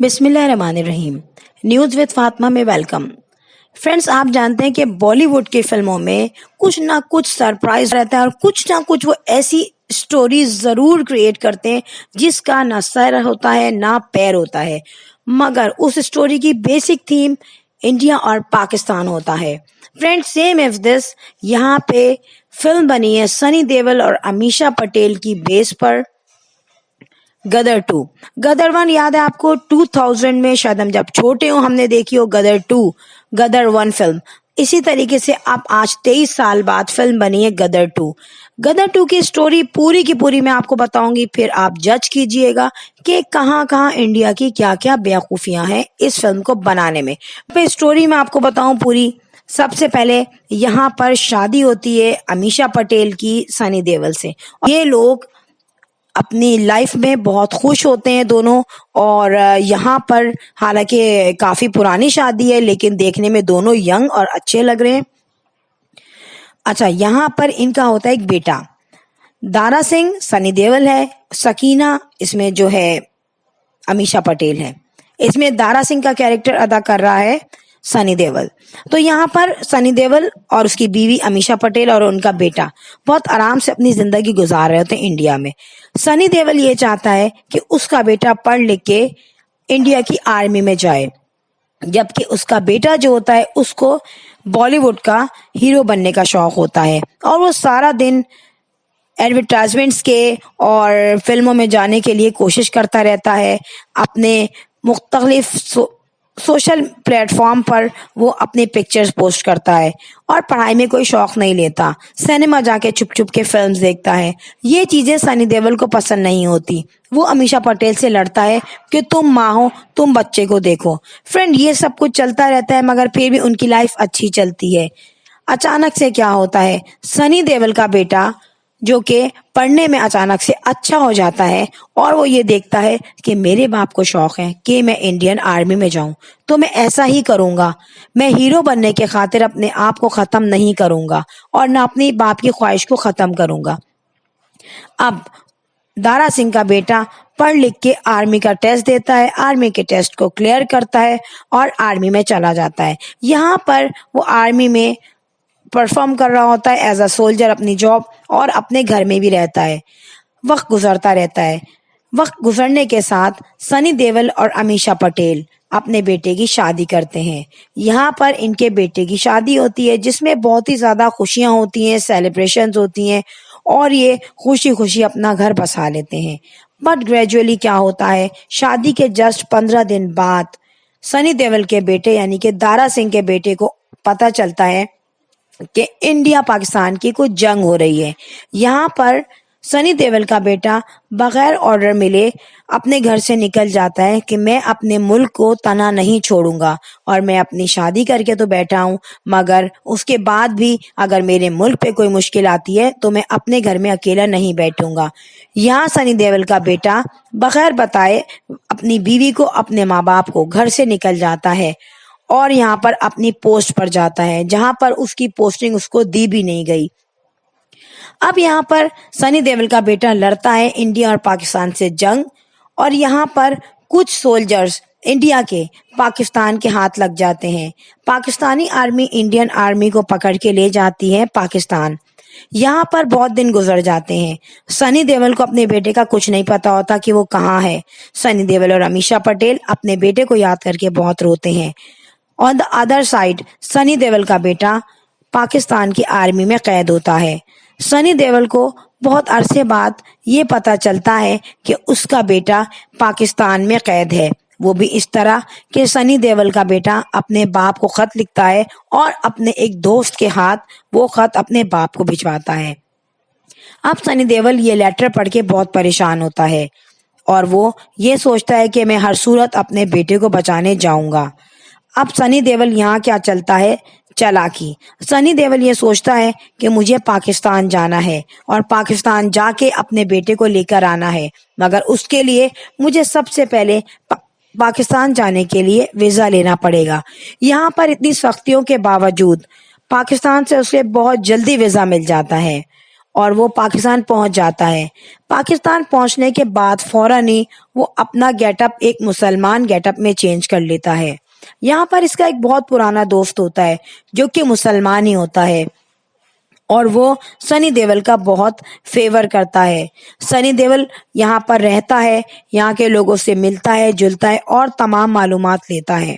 बिस्मिल्लाहिर्रहमानिर्रहीम। News with Fatima में welcome. Friends, आप जानते हैं कि बॉलीवुड की फिल्मों में कुछ ना कुछ सरप्राइज रहता है और कुछ ना कुछ वो ऐसी स्टोरीज जरूर क्रिएट करते हैं जिसका ना सर होता है ना पैर होता है, मगर उस स्टोरी की बेसिक थीम इंडिया और पाकिस्तान होता है। फ्रेंड्स, सेम एज दिस यहाँ पे फिल्म बनी है सनी देओल और अमीषा पटेल की बेस पर, गदर 2। गदर 1 याद है आपको? 2000 में शायद हम जब छोटे हो हमने देखी हो गदर 2, गदर 1 फिल्म। इसी तरीके से अब आज 23 साल बाद फिल्म बनी है गदर 2। गदर 2 की स्टोरी पूरी की पूरी मैं आपको बताऊंगी, फिर आप जज कीजिएगा कि कहाँ कहाँ इंडिया की क्या क्या बेवकूफियां हैं इस फिल्म को बनाने में। फिर स्टोरी मैं आपको बताऊं पूरी। सबसे पहले यहाँ पर शादी होती है अमीषा पटेल की सनी देओल से। ये लोग अपनी लाइफ में बहुत खुश होते हैं दोनों, और यहाँ पर हालांकि काफी पुरानी शादी है लेकिन देखने में दोनों यंग और अच्छे लग रहे हैं। अच्छा, यहाँ पर इनका होता है एक बेटा, दारा सिंह सनी देओल है, सकीना इसमें जो है अमीषा पटेल है। इसमें दारा सिंह का कैरेक्टर अदा कर रहा है सनी देओल। तो यहाँ पर सनी देओल और उसकी बीवी अमीषा पटेल और उनका बेटा बहुत आराम से अपनी जिंदगी गुजार रहे होते हैं इंडिया में। सनी देओल ये चाहता है कि उसका बेटा पढ़ लिख के इंडिया की आर्मी में जाए, जबकि उसका बेटा जो होता है उसको बॉलीवुड का हीरो बनने का शौक होता है, और वो सारा दिन एडवर्टाइजमेंट्स के और फिल्मों में जाने के लिए कोशिश करता रहता है। अपने मुख्तलिफ सोशल प्लेटफॉर्म पर वो अपनी पिक्चर्स पोस्ट करता है और पढ़ाई में कोई शौक नहीं लेता। सिनेमा जाके छुप छुप के फिल्म्स देखता है। ये चीजें सनी देओल को पसंद नहीं होती। वो अमीषा पटेल से लड़ता है कि तुम माँ हो, तुम बच्चे को देखो। फ्रेंड, ये सब कुछ चलता रहता है मगर फिर भी उनकी लाइफ अच्छी चलती है। अचानक से क्या होता है, सनी देओल का बेटा जो कि पढ़ने में अचानक से अच्छा हो जाता है और वो ये देखता है कि मेरे बाप को शौक है कि मैं इंडियन आर्मी में जाऊं, तो मैं ऐसा ही करूंगा। मैं हीरो बनने के खातिर अपने आप को खत्म नहीं करूंगा और ना अपनी बाप की ख्वाहिश को खत्म करूंगा। अब दारा सिंह का बेटा पढ़ लिख के आर्मी का टेस्ट देता है, आर्मी के टेस्ट को क्लियर करता है और आर्मी में चला जाता है। यहाँ पर वो आर्मी में परफॉर्म कर रहा होता है एज अ सोल्जर अपनी जॉब, और अपने घर में भी रहता है। वक्त गुजरता रहता है। वक्त गुजरने के साथ सनी देओल और अमीषा पटेल अपने बेटे की शादी करते हैं। यहाँ पर इनके बेटे की शादी होती है जिसमें बहुत ही ज्यादा खुशियां होती हैं, सेलिब्रेशंस होती हैं और ये खुशी खुशी अपना घर बसा लेते हैं। बट ग्रेजुअली क्या होता है, शादी के जस्ट 15 दिन बाद सनी देओल के बेटे यानी कि दारा सिंह के बेटे को पता चलता है कि इंडिया पाकिस्तान की कुछ जंग हो रही है। यहाँ पर सनी देओल का बेटा बगैर ऑर्डर मिले अपने घर से निकल जाता है कि मैं अपने मुल्क को तना नहीं छोड़ूंगा, और मैं अपनी शादी करके तो बैठा हूँ मगर उसके बाद भी अगर मेरे मुल्क पे कोई मुश्किल आती है तो मैं अपने घर में अकेला नहीं बैठूंगा। यहाँ सनी देओल का बेटा बगैर बताए अपनी बीवी को, अपने माँ बाप को घर से निकल जाता है और यहाँ पर अपनी पोस्ट पर जाता है जहां पर उसकी पोस्टिंग उसको दी भी नहीं गई। अब यहाँ पर सनी देओल का बेटा लड़ता है इंडिया और पाकिस्तान से जंग, और यहाँ पर कुछ सोल्जर्स इंडिया के पाकिस्तान के हाथ लग जाते हैं। पाकिस्तानी आर्मी इंडियन आर्मी को पकड़ के ले जाती है पाकिस्तान। यहाँ पर बहुत दिन गुजर जाते हैं। सनी देओल को अपने बेटे का कुछ नहीं पता होता कि वो कहाँ है। सनी देओल और अमीषा पटेल अपने बेटे को याद करके बहुत रोते हैं। On the other side Sunny Deol का बेटा पाकिस्तान की आर्मी में कैद होता है। सनी देओल को बहुत अरसे बाद ये पता चलता है कि उसका बेटा पाकिस्तान में कैद है। वो भी इस तरह कि सनी देओल का बेटा अपने बाप को खत लिखता है और अपने एक दोस्त के हाथ वो खत अपने बाप को भिजवाता है। अब सनी देओल ये लेटर पढ़ के बहुत परेशान होता है और वो ये सोचता है कि मैं हर सूरत अपने बेटे को बचाने जाऊंगा। अब सनी देओल यहाँ क्या चलता है, चालाकी। सनी देओल ये सोचता है कि मुझे पाकिस्तान जाना है और पाकिस्तान जाके अपने बेटे को लेकर आना है, मगर उसके लिए मुझे सबसे पहले पाकिस्तान जाने के लिए वीजा लेना पड़ेगा। यहाँ पर इतनी सख्तियों के बावजूद पाकिस्तान से उसे बहुत जल्दी वीजा मिल जाता है اور وہ پاکستان پہنچ جاتا ہے۔ پاکستان پہنچنے کے بعد فوراً ہی وہ اپنا گیٹ اپ ایک مسلمان گیٹ اپ میں چینج کر لیتا ہے۔ یہاں پر اس کا ایک بہت پرانا دوست ہوتا ہے جو کہ مسلمان ہی ہوتا ہے، اور وہ سنی دیول کا بہت فیور کرتا ہے۔ سنی دیول یہاں پر رہتا ہے، یہاں کے لوگوں سے ملتا ہے جلتا ہے اور تمام معلومات لیتا ہے۔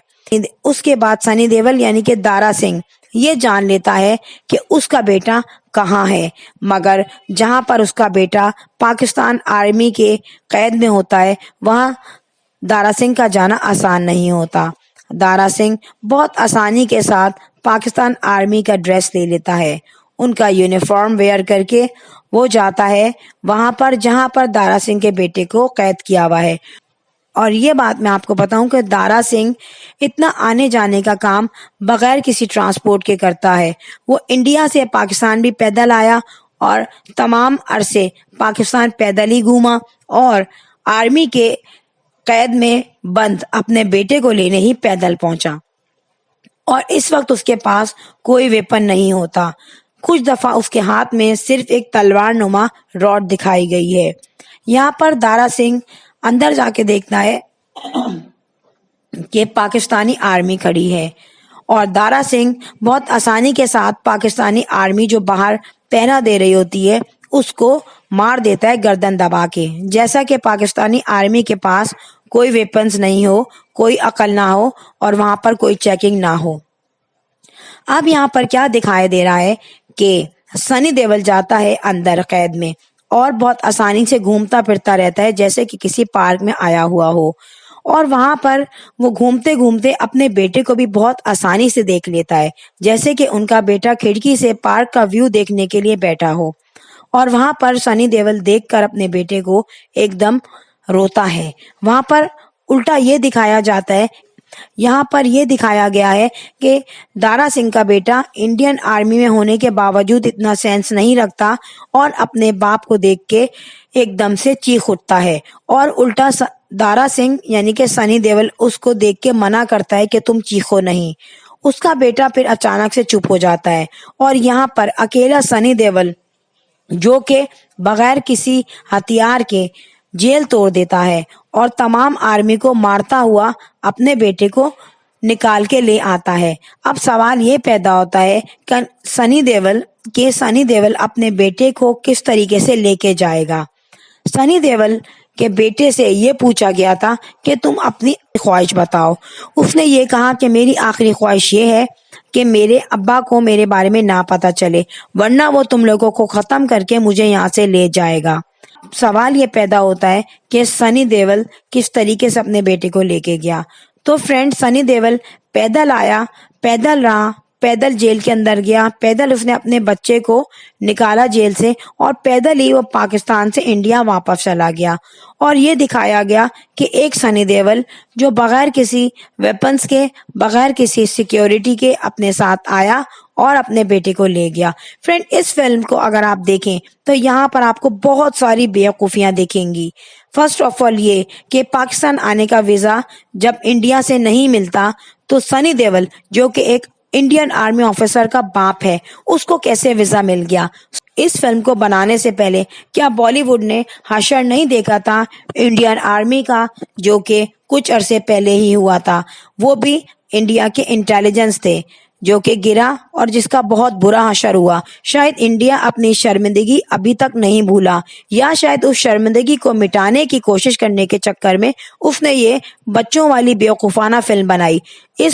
اس کے بعد سنی دیول یعنی کہ دارا سنگھ یہ جان لیتا ہے کہ اس کا بیٹا کہاں ہے، مگر جہاں پر اس کا بیٹا پاکستان آرمی کے قید میں ہوتا ہے وہاں دارا سنگھ کا جانا آسان نہیں ہوتا۔ دارا سنگھ بہت آسانی کے ساتھ پاکستان آرمی کا ڈریس لے لیتا ہے، ان کا یونیفارم ویئر کر کے وہ جاتا ہے وہاں پر جہاں پر دارا سنگھ کے بیٹے کو قید کیا ہوا ہے۔ اور یہ بات میں آپ کو بتاؤں کہ دارا سنگھ اتنا آنے جانے کا کام بغیر کسی ٹرانسپورٹ کے کرتا ہے۔ وہ انڈیا سے پاکستان بھی پیدل آیا اور تمام عرصے پاکستان پیدل ہی گھوما، اور آرمی کے قید میں بند اپنے بیٹے کو لینے ہی پیدل پہنچا، اور اس وقت اس کے پاس کوئی ویپن نہیں ہوتا۔ کچھ دفعہ اس کے ہاتھ میں صرف ایک تلوار نما راڈ دکھائی گئی ہے۔ یہاں پر دارا سنگھ اندر جا کے دیکھتا ہے کہ پاکستانی آرمی کھڑی ہے، اور دارا سنگھ بہت آسانی کے ساتھ پاکستانی آرمی جو باہر پہرا دے رہی ہوتی ہے اس کو مار دیتا ہے گردن دبا کے، جیسا کہ پاکستانی آرمی کے پاس کوئی ویپنز نہیں ہو، کوئی عقل نہ ہو اور وہاں پر کوئی چیکنگ نہ ہو۔ اب یہاں پر کیا دکھائی دے رہا ہے کہ سنی دیول جاتا ہے اندر قید میں اور بہت آسانی سے گھومتا پھرتا رہتا ہے جیسے کہ کسی پارک میں آیا ہوا ہو، اور وہاں پر وہ گھومتے گھومتے اپنے بیٹے کو بھی بہت آسانی سے دیکھ لیتا ہے، جیسے کہ ان کا بیٹا کھڑکی سے پارک کا ویو دیکھنے کے لیے بیٹھا ہو، اور وہاں پر سنی دیول دیکھ کر اپنے بیٹے کو ایک دم روتا ہے۔ وہاں پر الٹا یہ دکھایا جاتا ہے، یہاں پر یہ دکھایا گیا ہے کہ دارا سنگھ کا بیٹا انڈین آرمی میں ہونے کے باوجود اتنا سینس نہیں رکھتا اور اپنے باپ کو دیکھ کے ایک دم سے چیخ اٹھتا ہے، اور الٹا دارا سنگھ یعنی کہ سنی دیول اس کو دیکھ کے منع کرتا ہے کہ تم چیخو نہیں۔ اس کا بیٹا پھر اچانک سے چپ ہو جاتا ہے، اور یہاں پر اکیلا سنی دیول جو کہ بغیر کسی ہتھیار کے جیل توڑ دیتا ہے اور تمام آرمی کو مارتا ہوا اپنے بیٹے کو نکال کے لے آتا ہے۔ اب سوال یہ پیدا ہوتا ہے کہ سنی دیول اپنے بیٹے کو کس طریقے سے لے کے جائے گا۔ سنی دیول کے بیٹے سے یہ پوچھا گیا تھا کہ تم اپنی خواہش بتاؤ۔ اس نے یہ کہا کہ میری آخری خواہش یہ ہے کہ میرے ابا کو میرے بارے میں نہ پتا چلے، ورنہ وہ تم لوگوں کو ختم کر کے مجھے یہاں سے لے جائے گا۔ سوال یہ پیدا ہوتا ہے کہ سنی دیول کس طریقے سے اپنے بیٹے کو لے کے گیا۔ تو فرینڈ، سنی دیول پیدل آیا، پیدل رہا، پیدل جیل کے اندر گیا، پیدل اس نے اپنے بچے کو نکالا جیل سے، اور پیدل ہی وہ پاکستان سے انڈیا واپس چلا گیا۔ اور یہ دکھایا گیا کہ ایک سنی دیول جو بغیر کسی ویپنز کے، بغیر کسی سیکیورٹی کے اپنے ساتھ آیا اور اپنے بیٹے کو لے گیا۔ فرینڈ، اس فلم کو اگر آپ دیکھیں تو یہاں پر آپ کو بہت ساری بیوقوفیاں دیکھیں گی۔ فرسٹ آف آل یہ کہ پاکستان آنے کا ویزا جب انڈیا سے نہیں ملتا تو سنی دیول جو کہ ایک انڈین آرمی آفیسر کا باپ ہے اس کو کیسے ویزا مل گیا۔ اس فلم کو بنانے سے پہلے کیا بالی ووڈ نے حشر نہیں دیکھا تھا انڈین آرمی کا، جو کہ کچھ عرصے پہلے ہی ہوا تھا؟ وہ بھی انڈیا کے انٹیلیجنس تھے جو کہ گرا اور جس کا بہت برا حشر ہوا۔ شاید انڈیا اپنی شرمندگی ابھی تک نہیں بھولا، یا شاید اس شرمندگی کو مٹانے کی کوشش کرنے کے چکر میں اس نے یہ بچوں والی بیوقوفانہ فلم بنائی۔ اس